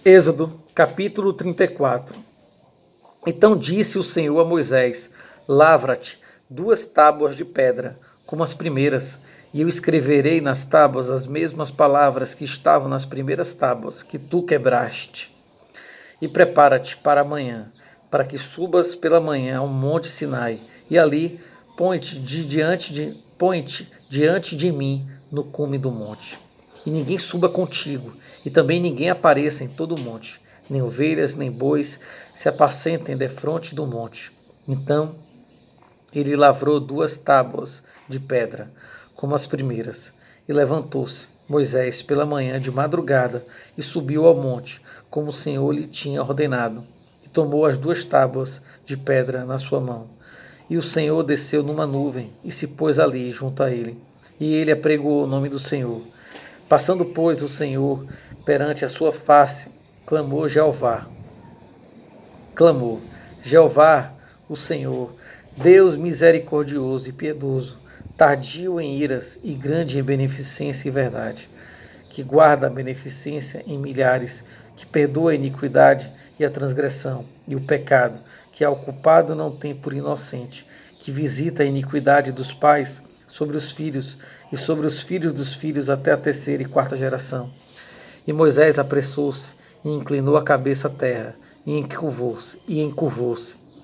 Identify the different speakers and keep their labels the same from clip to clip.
Speaker 1: Êxodo, capítulo 34. Então disse o Senhor a Moisés: Lavra-te 2 tábuas de pedra, como as primeiras, e eu escreverei nas tábuas as mesmas palavras que estavam nas primeiras tábuas, que tu quebraste. E prepara-te para amanhã, para que subas pela manhã ao monte Sinai, e ali põe-te diante de mim no cume do monte. E ninguém suba contigo, e também ninguém apareça em todo o monte, nem ovelhas, nem bois se apacentem defronte do monte. Então ele lavrou 2 tábuas de pedra, como as primeiras, e levantou-se Moisés pela manhã de madrugada e subiu ao monte, como o Senhor lhe tinha ordenado, e tomou as 2 tábuas de pedra na sua mão. E o Senhor desceu numa nuvem e se pôs ali junto a ele, e ele apregoou o nome do Senhor. Passando, pois, o Senhor perante a sua face, clamou Jeová, o Senhor, Deus misericordioso e piedoso, tardio em iras e grande em beneficência e verdade, que guarda a beneficência em milhares, que perdoa a iniquidade e a transgressão e o pecado, que ao culpado não tem por inocente, que visita a iniquidade dos pais sobre os filhos e sobre os filhos dos filhos até a 3ª e 4ª geração. E Moisés apressou-se e inclinou a cabeça à terra, e encurvou-se,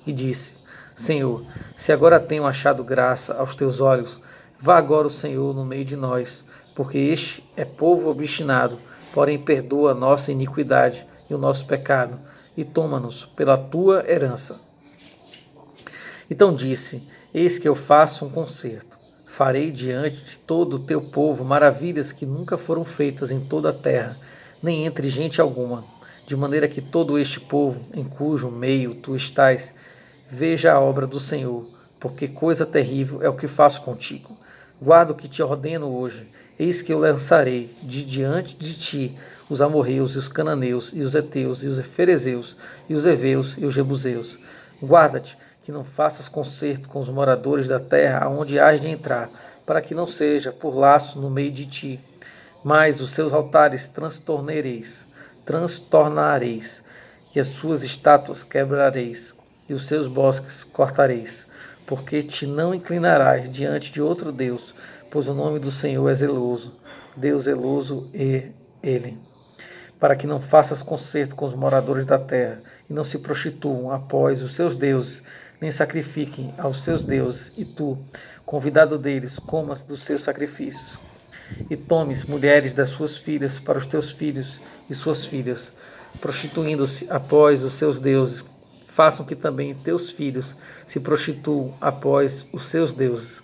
Speaker 1: e disse: Senhor, se agora tenho achado graça aos teus olhos, vá agora o Senhor no meio de nós, porque este é povo obstinado, porém perdoa a nossa iniquidade e o nosso pecado, e toma-nos pela tua herança. Então disse: Eis que eu faço um concerto. Farei diante de todo o teu povo maravilhas que nunca foram feitas em toda a terra, nem entre gente alguma, de maneira que todo este povo, em cujo meio tu estás, veja a obra do Senhor, porque coisa terrível é o que faço contigo. Guarda o que te ordeno hoje. Eis que eu lançarei de diante de ti os amorreus, e os cananeus, e os heteus, e os ferezeus, e os heveus, e os jebuseus. Guarda-te que não faças concerto com os moradores da terra aonde hás de entrar, para que não seja por laço no meio de ti. Mas os seus altares transtornareis, e as suas estátuas quebrareis, e os seus bosques cortareis, porque te não inclinarás diante de outro Deus, pois o nome do Senhor é zeloso, Deus zeloso é Ele. Para que não faças concerto com os moradores da terra, e não se prostituam após os seus deuses, nem sacrifiquem aos seus deuses, e tu, convidado deles, comas dos seus sacrifícios. E tomes mulheres das suas filhas para os teus filhos e suas filhas, prostituindo-se após os seus deuses. Façam que também teus filhos se prostituam após os seus deuses.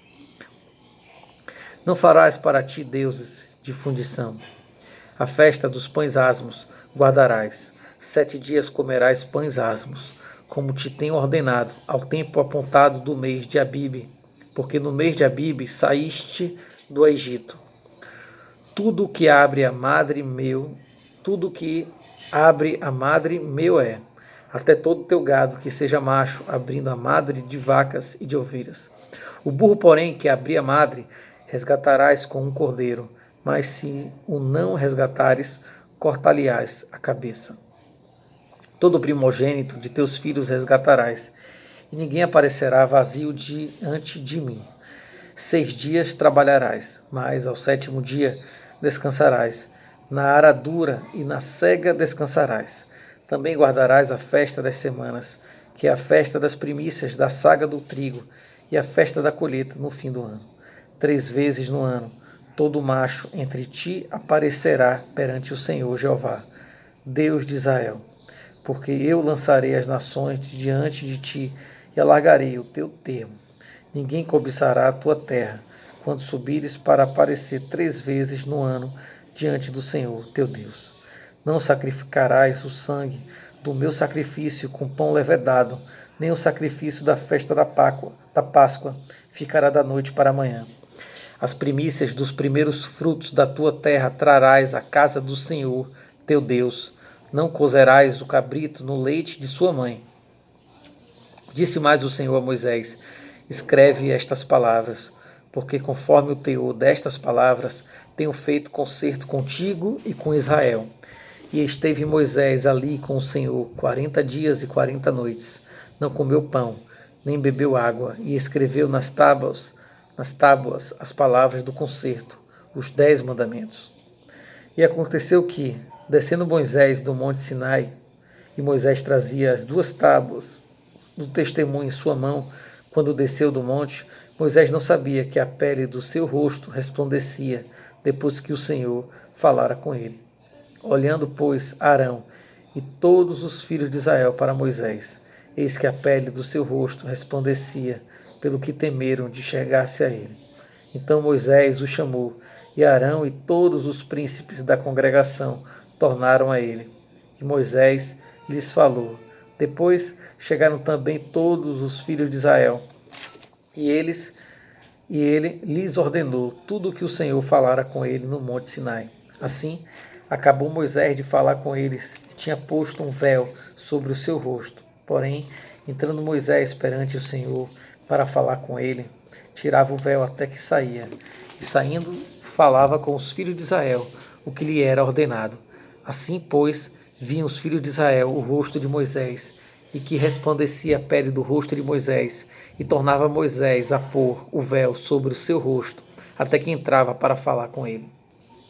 Speaker 1: Não farás para ti deuses de fundição. A festa dos pães asmos guardarás. 7 dias comerás pães asmos, como te tenho ordenado, ao tempo apontado do mês de Abibe, porque no mês de Abibe saíste do Egito. Tudo que abre a madre meu é, até todo teu gado que seja macho, abrindo a madre de vacas e de ovelhas. O burro, porém, que abrir a madre, resgatarás com um cordeiro, mas se o não resgatares, cortar-lhe-ás a cabeça. Todo primogênito de teus filhos resgatarás, e ninguém aparecerá vazio diante de mim. 6 dias trabalharás, mas ao 7º dia descansarás. Na aradura e na sega descansarás. Também guardarás a festa das semanas, que é a festa das primícias da saga do trigo, e a festa da colheita no fim do ano. 3 vezes no ano, todo macho entre ti aparecerá perante o Senhor Jeová, Deus de Israel. Porque eu lançarei as nações diante de ti e alargarei o teu termo. Ninguém cobiçará a tua terra, quando subires para aparecer 3 vezes no ano diante do Senhor teu Deus. Não sacrificarás o sangue do meu sacrifício com pão levedado, nem o sacrifício da festa da Páscoa ficará da noite para amanhã. As primícias dos primeiros frutos da tua terra trarás à casa do Senhor teu Deus. Não cozerás o cabrito no leite de sua mãe. Disse mais o Senhor a Moisés: escreve estas palavras, porque conforme o teor destas palavras tenho feito concerto contigo e com Israel. E esteve Moisés ali com o Senhor 40 dias e 40 noites. Não comeu pão, nem bebeu água, e escreveu nas tábuas as palavras do concerto, os 10 mandamentos. E aconteceu que, descendo Moisés do monte Sinai, e Moisés trazia as 2 tábuas do testemunho em sua mão, quando desceu do monte, Moisés não sabia que a pele do seu rosto resplandecia depois que o Senhor falara com ele. Olhando, pois, Arão e todos os filhos de Israel para Moisés, eis que a pele do seu rosto resplandecia, pelo que temeram de chegar-se a ele. Então Moisés o chamou, e Arão e todos os príncipes da congregação tornaram a ele. E Moisés lhes falou. Depois chegaram também todos os filhos de Israel, e ele lhes ordenou tudo o que o Senhor falara com ele no monte Sinai. Assim, acabou Moisés de falar com eles, e tinha posto um véu sobre o seu rosto. Porém, entrando Moisés perante o Senhor para falar com ele, tirava o véu até que saía, e saindo falava com os filhos de Israel o que lhe era ordenado. Assim, pois, viam os filhos de Israel o rosto de Moisés, e que resplandecia a pele do rosto de Moisés, e tornava Moisés a pôr o véu sobre o seu rosto, até que entrava para falar com ele.